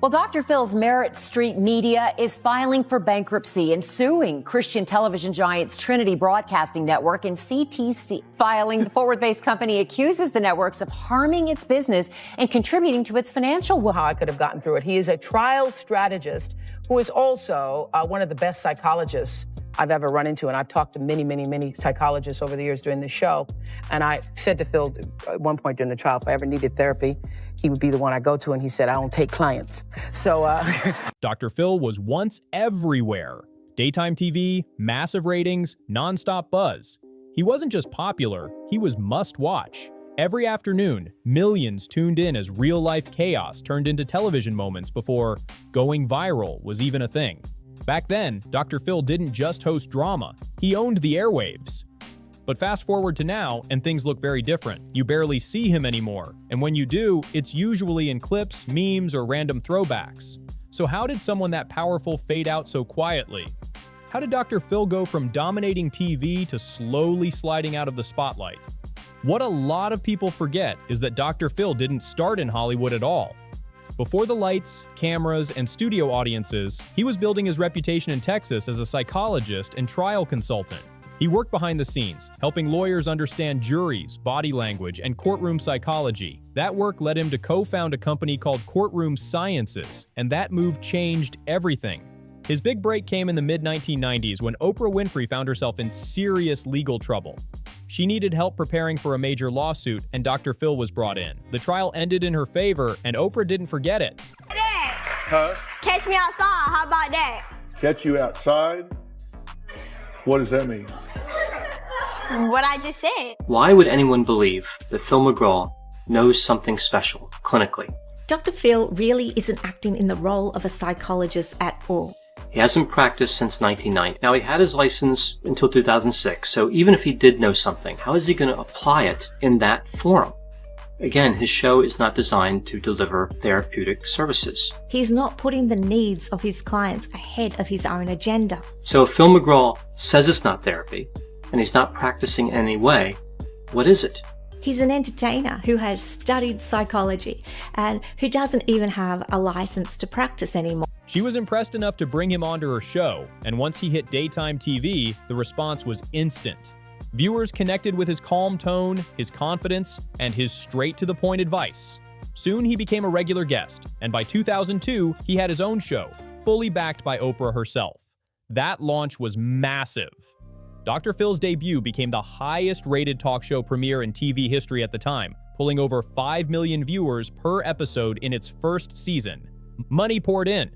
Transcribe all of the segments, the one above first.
Well, Dr. Phil's Merit Street Media is filing for bankruptcy and suing Christian television giants Trinity Broadcasting Network and CTC. Filing, the forward-based company accuses the networks of harming its business and contributing to its financial woe. How I could have gotten through it. He is a trial strategist who is also one of the best psychologists I've ever run into. And I've talked to many psychologists over the years doing this show. And I said to Phil at one point during the trial, if I ever needed therapy, he would be the one I go to. And he said, I don't take clients. So Dr. Phil was once everywhere. Daytime TV, massive ratings, nonstop buzz. He wasn't just popular, he was must watch. Every afternoon, millions tuned in as real-life chaos turned into television moments before going viral was even a thing. Back then, Dr. Phil didn't just host drama, he owned the airwaves. But fast forward to now, and things look very different. You barely see him anymore, and when you do, it's usually in clips, memes, or random throwbacks. So how did someone that powerful fade out so quietly? How did Dr. Phil go from dominating TV to slowly sliding out of the spotlight? What a lot of people forget is that Dr. Phil didn't start in Hollywood at all. Before the lights, cameras, and studio audiences, he was building his reputation in Texas as a psychologist and trial consultant. He worked behind the scenes, helping lawyers understand juries, body language, and courtroom psychology. That work led him to co-found a company called Courtroom Sciences, and that move changed everything. His big break came in the mid-1990s when Oprah Winfrey found herself in serious legal trouble. She needed help preparing for a major lawsuit, and Dr. Phil was brought in. The trial ended in her favor, and Oprah didn't forget it. Dad, Huh? catch me outside. How about that? Catch you outside? What does that mean? What I just said. Why would anyone believe that Phil McGraw knows something special clinically? Dr. Phil really isn't acting in the role of a psychologist at all. He hasn't practiced since 1990. Now, he had his license until 2006, so even if he did know something, how is he going to apply it in that forum? Again, his show is not designed to deliver therapeutic services. He's not putting the needs of his clients ahead of his own agenda. So if Phil McGraw says it's not therapy, and he's not practicing in any way, what is it? He's an entertainer who has studied psychology and who doesn't even have a license to practice anymore. She was impressed enough to bring him onto her show, and once he hit daytime TV, the response was instant. Viewers connected with his calm tone, his confidence, and his straight-to-the-point advice. Soon he became a regular guest, and by 2002, he had his own show, fully backed by Oprah herself. That launch was massive. Dr. Phil's debut became the highest-rated talk show premiere in TV history at the time, pulling over 5 million viewers per episode in its first season. Money poured in.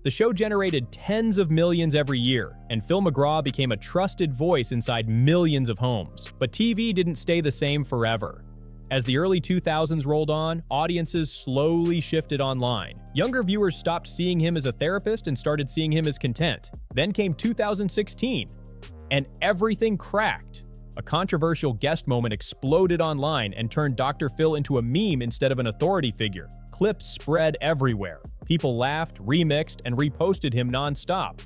The show generated tens of millions every year, and Phil McGraw became a trusted voice inside millions of homes. But TV didn't stay the same forever. As the early 2000s rolled on, audiences slowly shifted online. Younger viewers stopped seeing him as a therapist and started seeing him as content. Then came 2016, and everything cracked. A controversial guest moment exploded online and turned Dr. Phil into a meme instead of an authority figure. Clips spread everywhere. People laughed, remixed, and reposted him nonstop.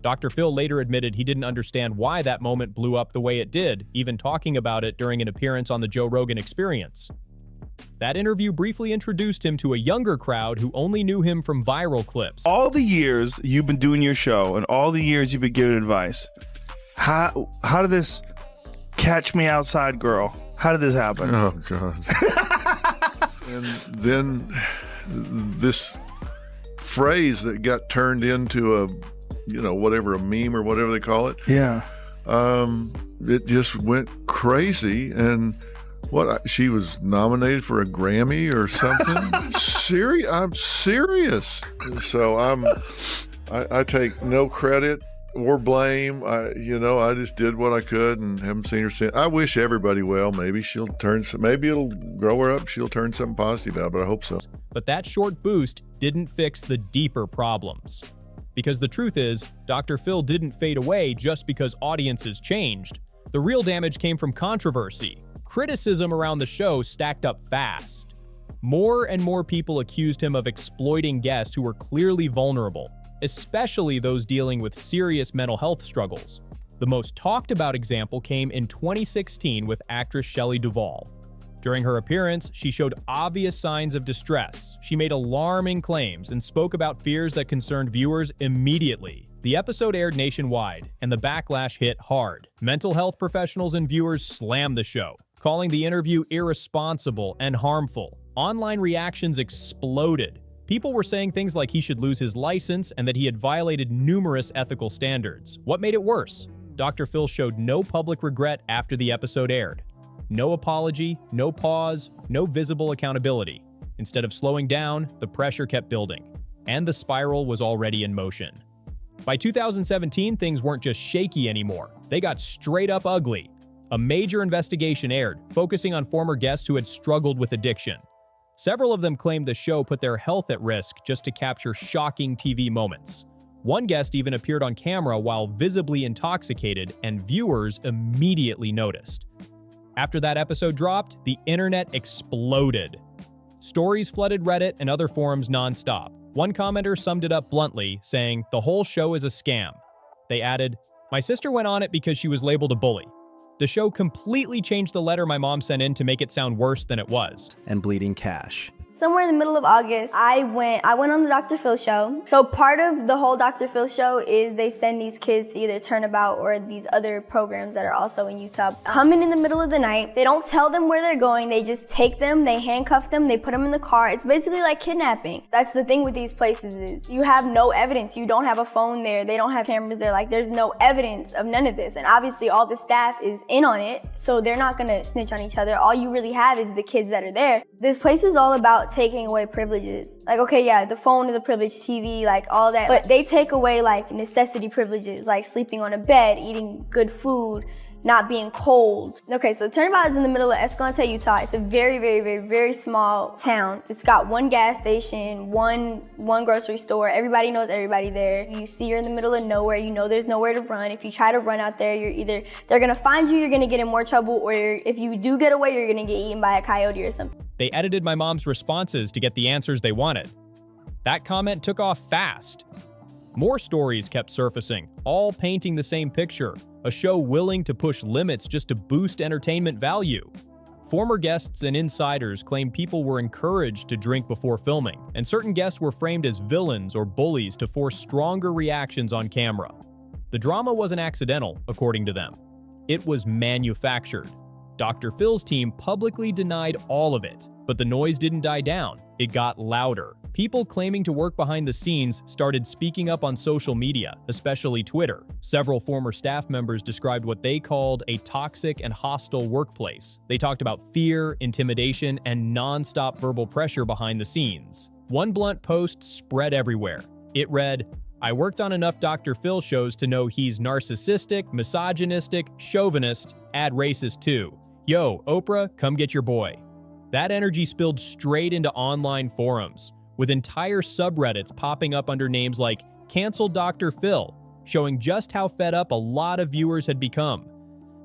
Dr. Phil later admitted he didn't understand why that moment blew up the way it did, even talking about it during an appearance on the Joe Rogan Experience. That interview briefly introduced him to a younger crowd who only knew him from viral clips. All the years you've been doing your show and all the years you've been giving advice, how did this catch me outside girl? How did this happen? Oh, God. And then this phrase that got turned into a, whatever, a meme or whatever they call it. Yeah. It just went crazy. And she was nominated for a Grammy or something. I'm serious. So I take no credit or blame. I just did what I could and haven't seen her since. I wish everybody well. Maybe it'll grow her up. She'll turn something positive out, but I hope so. But that short boost didn't fix the deeper problems. Because the truth is, Dr. Phil didn't fade away just because audiences changed. The real damage came from controversy. Criticism around the show stacked up fast. More and more people accused him of exploiting guests who were clearly vulnerable, especially those dealing with serious mental health struggles. The most talked about example came in 2016 with actress Shelley Duvall. During her appearance, she showed obvious signs of distress. She made alarming claims and spoke about fears that concerned viewers immediately. The episode aired nationwide, and the backlash hit hard. Mental health professionals and viewers slammed the show, calling the interview irresponsible and harmful. Online reactions exploded. People were saying things like he should lose his license and that he had violated numerous ethical standards. What made it worse? Dr. Phil showed no public regret after the episode aired. No apology, no pause, no visible accountability. Instead of slowing down, the pressure kept building, and the spiral was already in motion. By 2017, things weren't just shaky anymore. They got straight up ugly. A major investigation aired, focusing on former guests who had struggled with addiction. Several of them claimed the show put their health at risk just to capture shocking TV moments. One guest even appeared on camera while visibly intoxicated, and viewers immediately noticed. After that episode dropped, the internet exploded. Stories flooded Reddit and other forums nonstop. One commenter summed it up bluntly, saying, "The whole show is a scam." They added, "My sister went on it because she was labeled a bully." The show completely changed the letter my mom sent in to make it sound worse than it was. And bleeding cash. Somewhere in the middle of August, I went on the Dr. Phil show. So part of the whole Dr. Phil show is they send these kids to either Turnabout or these other programs that are also in Utah. Coming in the middle of the night, they don't tell them where they're going. They just take them, they handcuff them, they put them in the car. It's basically like kidnapping. That's the thing with these places is you have no evidence. You don't have a phone there. They don't have cameras there. Like there's no evidence of none of this. And obviously all the staff is in on it. So they're not gonna snitch on each other. All you really have is the kids that are there. This place is all about taking away privileges. Like, okay, yeah, the phone is a privilege, TV, like all that, but they take away like necessity privileges, like sleeping on a bed, eating good food, not being cold. Okay, so Turnabout is in the middle of Escalante, Utah. It's a very, very, very, very small town. It's got one gas station, one grocery store. Everybody knows everybody there. You see you're in the middle of nowhere. You know there's nowhere to run. If you try to run out there, they're gonna find you, you're gonna get in more trouble, or if you do get away, you're gonna get eaten by a coyote or something. They edited my mom's responses to get the answers they wanted. That comment took off fast. More stories kept surfacing, all painting the same picture. A show willing to push limits just to boost entertainment value. Former guests and insiders claimed people were encouraged to drink before filming, and certain guests were framed as villains or bullies to force stronger reactions on camera. The drama wasn't accidental, according to them. It was manufactured. Dr. Phil's team publicly denied all of it, but the noise didn't die down. It got louder. People claiming to work behind the scenes started speaking up on social media, especially Twitter. Several former staff members described what they called a toxic and hostile workplace. They talked about fear, intimidation, and non-stop verbal pressure behind the scenes. One blunt post spread everywhere. It read, "I worked on enough Dr. Phil shows to know he's narcissistic, misogynistic, chauvinist, add racist too. Yo, Oprah, come get your boy." That energy spilled straight into online forums, with entire subreddits popping up under names like Cancel Dr. Phil, showing just how fed up a lot of viewers had become.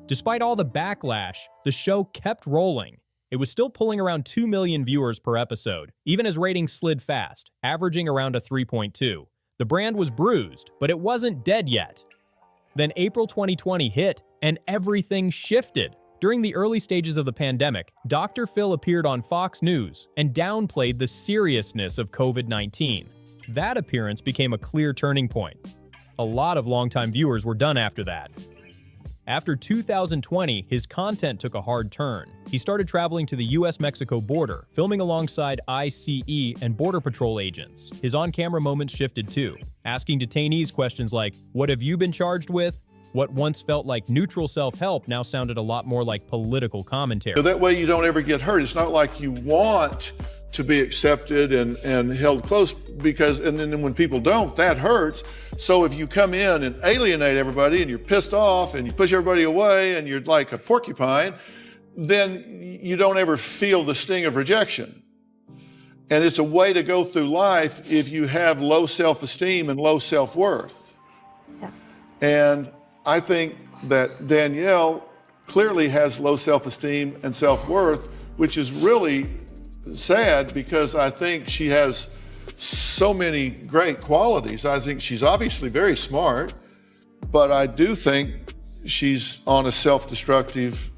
Despite all the backlash, the show kept rolling. It was still pulling around 2 million viewers per episode, even as ratings slid fast, averaging around a 3.2. The brand was bruised, but it wasn't dead yet. Then April 2020 hit, and everything shifted. During the early stages of the pandemic, Dr. Phil appeared on Fox News and downplayed the seriousness of COVID-19. That appearance became a clear turning point. A lot of longtime viewers were done after that. After 2020, his content took a hard turn. He started traveling to the US-Mexico border, filming alongside ICE and Border Patrol agents. His on-camera moments shifted too, asking detainees questions like, "What have you been charged with?" What once felt like neutral self-help now sounded a lot more like political commentary. So that way you don't ever get hurt. It's not like you want to be accepted and held close and then when people don't, that hurts. So if you come in and alienate everybody and you're pissed off and you push everybody away and you're like a porcupine, then you don't ever feel the sting of rejection. And it's a way to go through life if you have low self-esteem and low self-worth. Yeah. And I think that Danielle clearly has low self-esteem and self-worth, which is really sad because I think she has so many great qualities. I think she's obviously very smart, but I do think she's on a self-destructive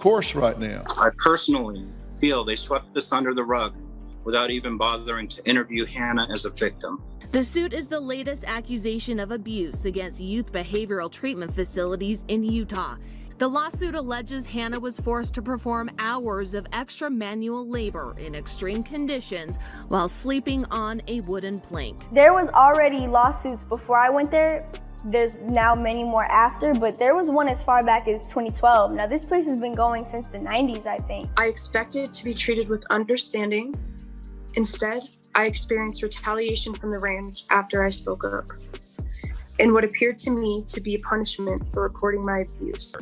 course right now. I personally feel they swept this under the rug without even bothering to interview Hannah as a victim. The suit is the latest accusation of abuse against youth behavioral treatment facilities in Utah. The lawsuit alleges Hannah was forced to perform hours of extra manual labor in extreme conditions while sleeping on a wooden plank. There was already lawsuits before I went there. There's now many more after, but there was one as far back as 2012. Now this place has been going since the 90s, I think. I expected to be treated with understanding. Instead, I experienced retaliation from the ranch after I spoke up, and what appeared to me to be a punishment for reporting my abuse.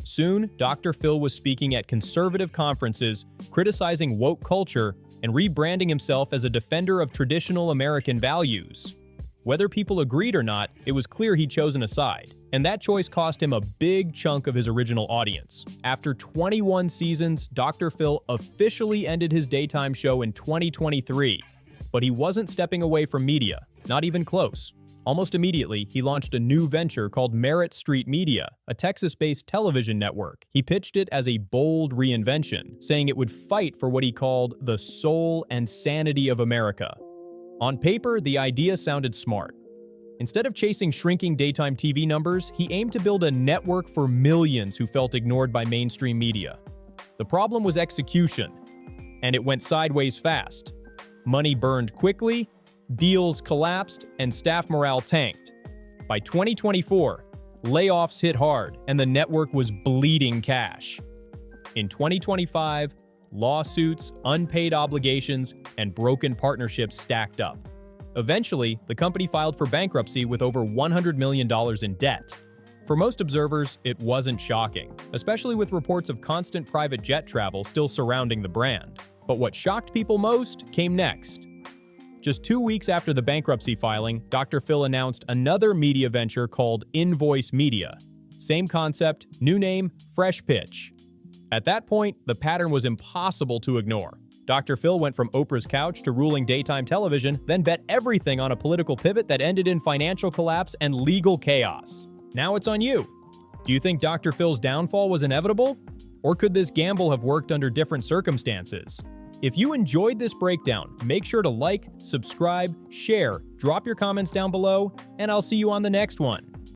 Soon, Dr. Phil was speaking at conservative conferences, criticizing woke culture, and rebranding himself as a defender of traditional American values. Whether people agreed or not, it was clear he'd chosen a side, and that choice cost him a big chunk of his original audience. After 21 seasons, Dr. Phil officially ended his daytime show in 2023, but he wasn't stepping away from media, not even close. Almost immediately, he launched a new venture called Street Media, a Texas-based television network. He pitched it as a bold reinvention, saying it would fight for what he called the soul and sanity of America. On paper, the idea sounded smart. Instead of chasing shrinking daytime TV numbers, he aimed to build a network for millions who felt ignored by mainstream media. The problem was execution, and it went sideways fast. Money burned quickly, deals collapsed, and staff morale tanked. By 2024, layoffs hit hard, and the network was bleeding cash. In 2025, lawsuits, unpaid obligations, and broken partnerships stacked up. Eventually, the company filed for bankruptcy with over $100 million in debt. For most observers, it wasn't shocking, especially with reports of constant private jet travel still surrounding the brand. But what shocked people most came next. Just 2 weeks after the bankruptcy filing, Dr. Phil announced another media venture called Invoice Media. Same concept, new name, fresh pitch. At that point, the pattern was impossible to ignore. Dr. Phil went from Oprah's couch to ruling daytime television, then bet everything on a political pivot that ended in financial collapse and legal chaos. Now it's on you. Do you think Dr. Phil's downfall was inevitable? Or could this gamble have worked under different circumstances? If you enjoyed this breakdown, make sure to like, subscribe, share, drop your comments down below, and I'll see you on the next one.